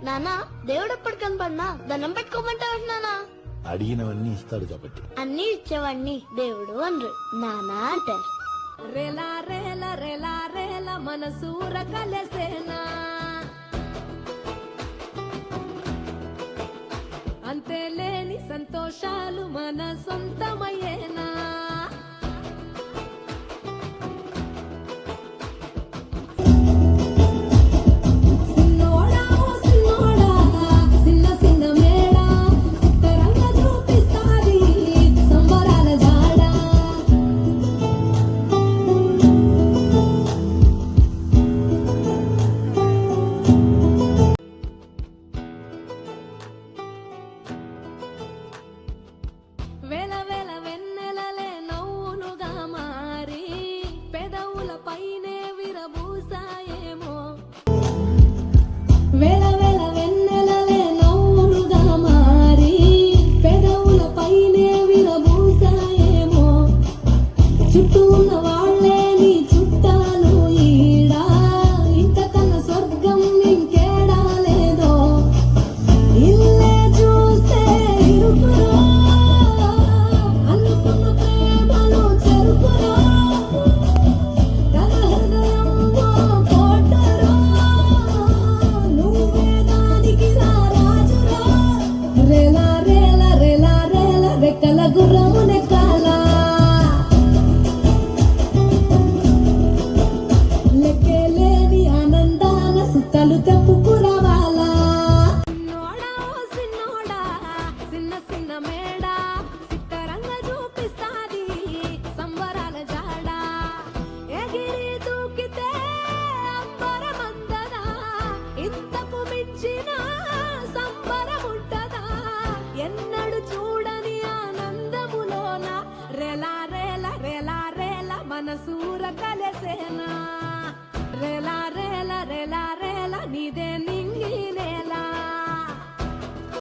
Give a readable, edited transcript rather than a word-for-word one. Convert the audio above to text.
నానా దేవుడు ఎప్పుడు కనపడినా దండం పెట్టుకోమంటావు నానా? అడిగినవన్నీ ఇస్తాడు కాబట్టి. అన్ని ఇచ్చేవాడిని దేవుడు అనరు, నానా అంటారు. రేలా రేలా రేలా రేలా మనసూర కలసేనా అంతే లేని సంతోషాలు మన సొంతమయ్యేనా. వేల వేల వెన్నెలలే నవ్వులుగా మారి పెదవుల పైనే విరబూసాయేమో. వేల వేల వెన్నెలలే నవ్వులుగా మారి పెదవుల పైనే విరబూసాయేమో. చుట్టూ ఉన్న వాళ్ళే నీ చుట్టాలు ఈడా, ఇంతకన్నా స్వర్గం ఇంకేడా లేదో. ఇల్లే చూస్తే ఇరుకులో లెక్కలేని ఆనందాల సుఖాలు తెప్పుకురావాలా. సిన్నోడా ఓ సిన్నోడా సిన్న సిన్న మేడా సిత్తరంగా చూపిస్తాది సంబరాల జాడా. ఎగిరి దూకితే అంబరమందదా, ఇంతకు మించిన సంబరముంటదా. ఎన్నడు చూడని ఆనందములోన రేలా రేలా రేలా రేలా మనసు